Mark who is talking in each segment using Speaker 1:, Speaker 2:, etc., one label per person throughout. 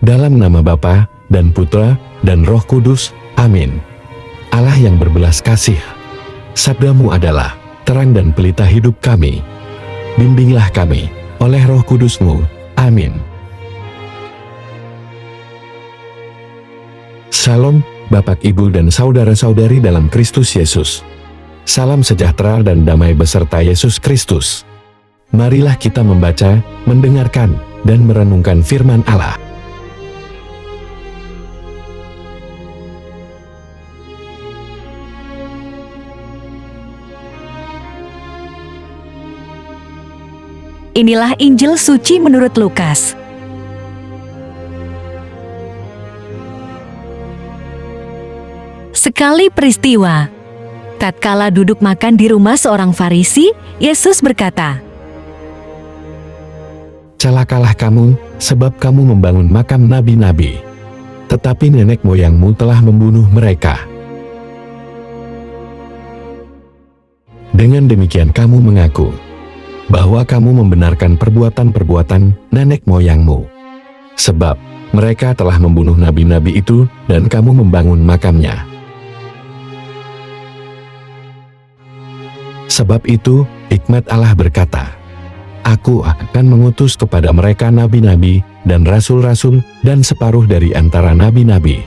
Speaker 1: Dalam nama Bapa dan Putra dan Roh Kudus. Amin. Allah yang berbelas kasih, sabda-Mu adalah terang dan pelita hidup kami. Bimbinglah kami oleh Roh Kudus-Mu. Amin. Salam, Bapak, Ibu, dan saudara-saudari dalam Kristus Yesus. Salam sejahtera dan damai beserta Yesus Kristus. Marilah kita membaca, mendengarkan, dan merenungkan firman Allah.
Speaker 2: Inilah Injil suci menurut Lukas. Sekali peristiwa, tatkala duduk makan di rumah seorang Farisi, Yesus berkata,
Speaker 1: Celakalah kamu, sebab kamu membangun makam nabi-nabi, tetapi nenek moyangmu telah membunuh mereka. Dengan demikian kamu mengaku bahwa kamu membenarkan perbuatan-perbuatan nenek moyangmu, sebab mereka telah membunuh nabi-nabi itu dan kamu membangun makamnya. Sebab itu, hikmat Allah berkata, Aku akan mengutus kepada mereka nabi-nabi dan rasul-rasul, dan separuh dari antara nabi-nabi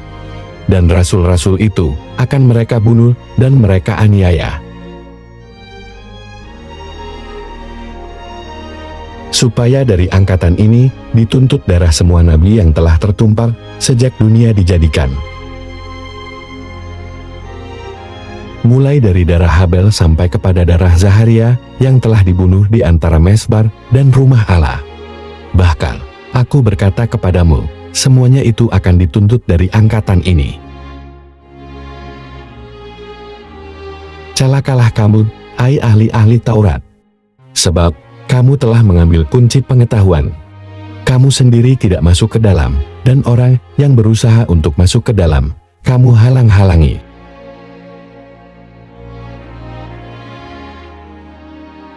Speaker 1: dan rasul-rasul itu akan mereka bunuh dan mereka aniaya, supaya dari angkatan ini dituntut darah semua nabi yang telah tertumpah sejak dunia dijadikan, mulai dari darah Habel sampai kepada darah Zaharia yang telah dibunuh di antara Mesbah dan rumah Allah. Bahkan, aku berkata kepadamu, semuanya itu akan dituntut dari angkatan ini. Celakalah kamu, hai ahli-ahli Taurat, sebab kamu telah mengambil kunci pengetahuan. Kamu sendiri tidak masuk ke dalam, dan orang yang berusaha untuk masuk ke dalam, kamu halang-halangi.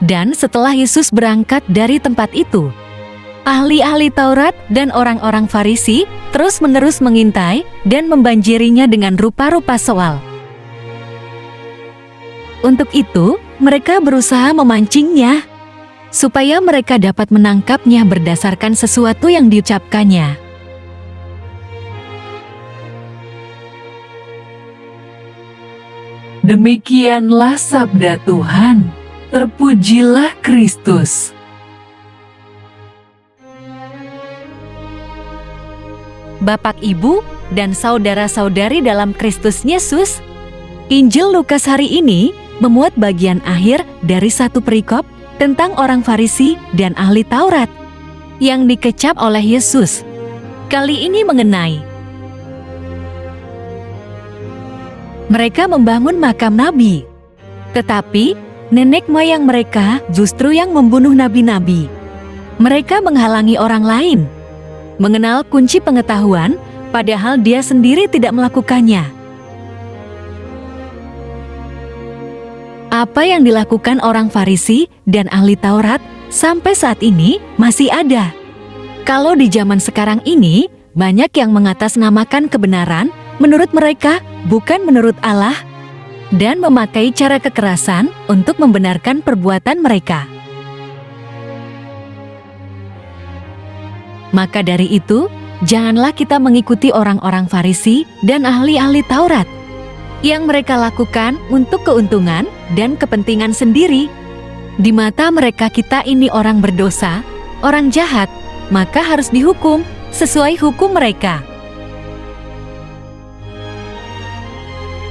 Speaker 2: Dan setelah Yesus berangkat dari tempat itu, ahli-ahli Taurat dan orang-orang Farisi terus-menerus mengintai dan membanjirinya dengan rupa-rupa soal. Untuk itu, mereka berusaha memancingnya, supaya mereka dapat menangkapnya berdasarkan sesuatu yang diucapkannya.
Speaker 3: Demikianlah sabda Tuhan. Terpujilah Kristus.
Speaker 2: Bapak, Ibu, dan saudara-saudari dalam Kristus Yesus, Injil Lukas hari ini memuat bagian akhir dari satu perikop tentang orang Farisi dan ahli Taurat yang dikecap oleh Yesus. Kali ini mengenai mereka membangun makam nabi, tetapi nenek moyang mereka justru yang membunuh nabi-nabi. Mereka menghalangi orang lain mengenal kunci pengetahuan, padahal dia sendiri tidak melakukannya. Apa yang dilakukan orang Farisi dan ahli Taurat sampai saat ini masih ada. Kalau di zaman sekarang ini, banyak yang mengatasnamakan kebenaran menurut mereka, bukan menurut Allah, dan memakai cara kekerasan untuk membenarkan perbuatan mereka. Maka dari itu, janganlah kita mengikuti orang-orang Farisi dan ahli-ahli Taurat yang mereka lakukan untuk keuntungan dan kepentingan sendiri. Di mata mereka kita ini orang berdosa, orang jahat, maka harus dihukum sesuai hukum mereka.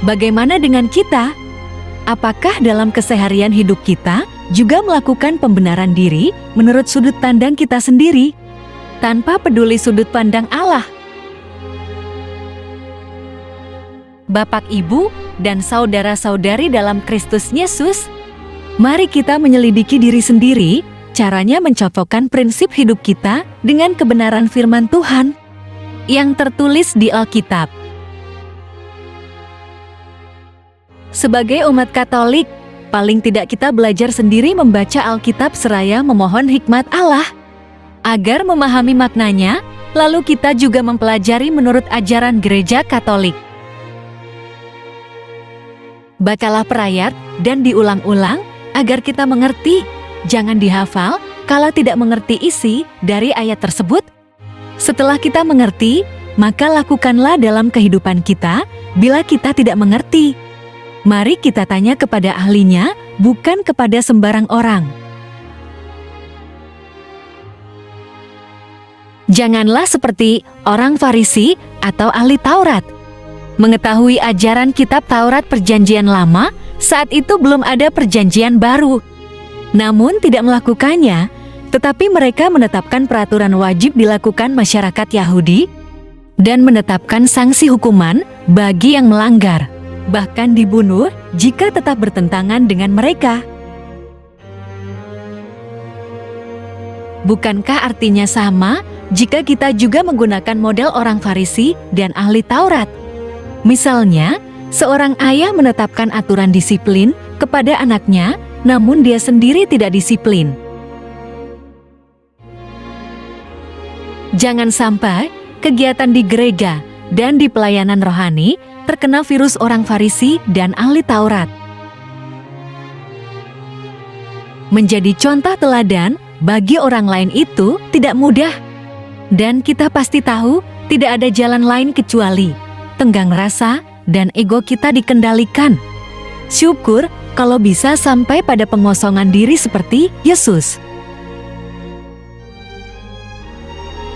Speaker 2: Bagaimana dengan kita? Apakah dalam keseharian hidup kita juga melakukan pembenaran diri menurut sudut pandang kita sendiri, tanpa peduli sudut pandang Allah? Bapak, Ibu, dan saudara-saudari dalam Kristus Yesus, mari kita menyelidiki diri sendiri, caranya mencocokkan prinsip hidup kita dengan kebenaran firman Tuhan yang tertulis di Alkitab. Sebagai umat Katolik, paling tidak kita belajar sendiri membaca Alkitab seraya memohon hikmat Allah, agar memahami maknanya Lalu kita juga mempelajari menurut ajaran Gereja Katolik. Bacalah perayat dan diulang-ulang agar kita mengerti. Jangan dihafal kalau tidak mengerti isi dari ayat tersebut. Setelah kita mengerti, maka lakukanlah dalam kehidupan kita bila kita tidak mengerti. Mari kita tanya kepada ahlinya, bukan kepada sembarang orang. Janganlah seperti orang Farisi atau ahli Taurat. Mengetahui ajaran kitab Taurat Perjanjian Lama, saat itu belum ada Perjanjian Baru. Namun tidak melakukannya, tetapi mereka menetapkan peraturan wajib dilakukan masyarakat Yahudi dan menetapkan sanksi hukuman bagi yang melanggar, bahkan dibunuh jika tetap bertentangan dengan mereka. Bukankah artinya sama jika kita juga menggunakan model orang Farisi dan ahli Taurat? Misalnya, seorang ayah menetapkan aturan disiplin kepada anaknya, namun dia sendiri tidak disiplin. Jangan sampai kegiatan di gereja dan di pelayanan rohani terkena virus orang Farisi dan ahli Taurat. Menjadi contoh teladan bagi orang lain itu tidak mudah. Dan kita pasti tahu tidak ada jalan lain kecuali tenggang rasa dan ego kita dikendalikan. Syukur kalau bisa sampai pada pengosongan diri seperti Yesus.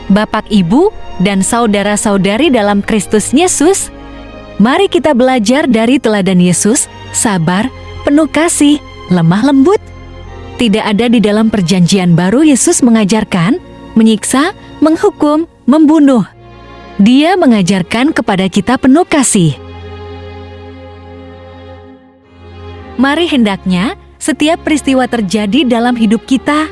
Speaker 2: Bapak, Ibu, dan saudara-saudari dalam Kristus Yesus, mari kita belajar dari teladan Yesus, sabar, penuh kasih, lemah lembut. Tidak ada di dalam Perjanjian Baru Yesus mengajarkan, menyiksa, menghukum, membunuh. Dia mengajarkan kepada kita penuh kasih. Mari hendaknya setiap peristiwa terjadi dalam hidup kita.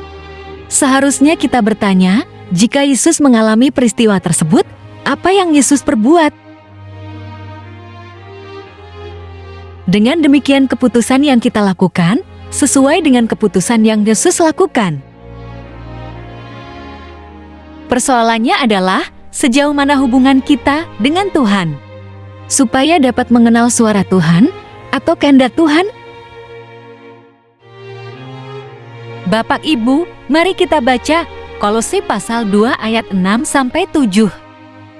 Speaker 2: Seharusnya kita bertanya, jika Yesus mengalami peristiwa tersebut, apa yang Yesus perbuat? Dengan demikian keputusan yang kita lakukan, sesuai dengan keputusan yang Yesus lakukan. Persoalannya adalah sejauh mana hubungan kita dengan Tuhan. Supaya dapat mengenal suara Tuhan atau kehendak Tuhan. Bapak, Ibu, mari kita baca Kolose pasal 2 ayat 6-7.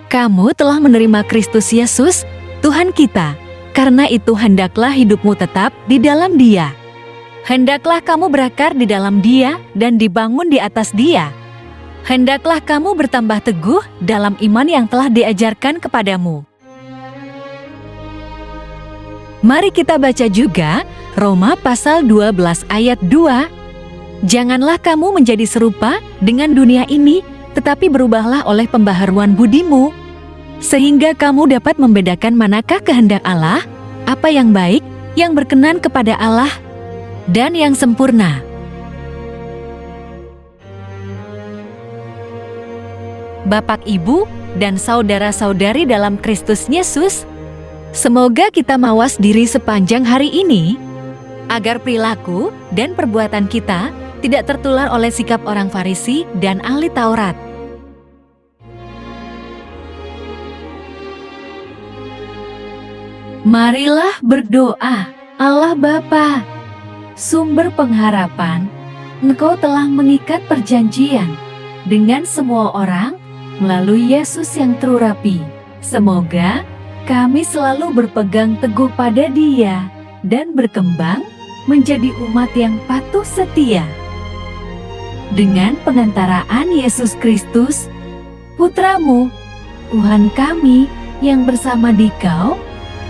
Speaker 2: Kamu telah menerima Kristus Yesus, Tuhan kita, karena itu hendaklah hidupmu tetap di dalam Dia. Hendaklah kamu berakar di dalam Dia dan dibangun di atas Dia. Hendaklah kamu bertambah teguh dalam iman yang telah diajarkan kepadamu. Mari kita baca juga Roma pasal 12 ayat 2. Janganlah kamu menjadi serupa dengan dunia ini, tetapi berubahlah oleh pembaharuan budimu, sehingga kamu dapat membedakan manakah kehendak Allah, apa yang baik, yang berkenan kepada Allah, dan yang sempurna. Bapak, Ibu, dan saudara-saudari dalam Kristus Yesus, semoga kita mawas diri sepanjang hari ini, agar perilaku dan perbuatan kita tidak tertular oleh sikap orang Farisi dan ahli Taurat. Marilah berdoa. Allah Bapa, sumber pengharapan, Engkau telah mengikat perjanjian dengan semua orang melalui Yesus yang terurapi. Semoga kami selalu berpegang teguh pada Dia dan berkembang menjadi umat yang patuh setia. Dengan pengantaraan Yesus Kristus, Putra-Mu, Tuhan kami yang bersama Dikau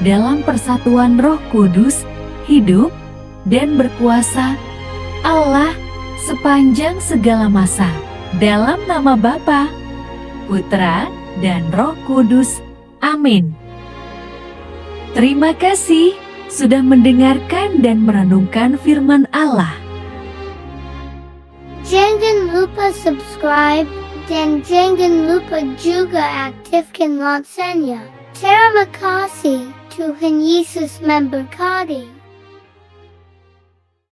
Speaker 2: dalam persatuan Roh Kudus, hidup dan berkuasa Allah sepanjang segala masa. Dalam nama Bapa, Putra, dan Roh Kudus. Amin. Terima kasih sudah mendengarkan dan merenungkan firman Allah.
Speaker 4: Jangan lupa subscribe dan jangan lupa juga aktifkan loncengnya. Terima kasih, Tuhan Yesus memberkati.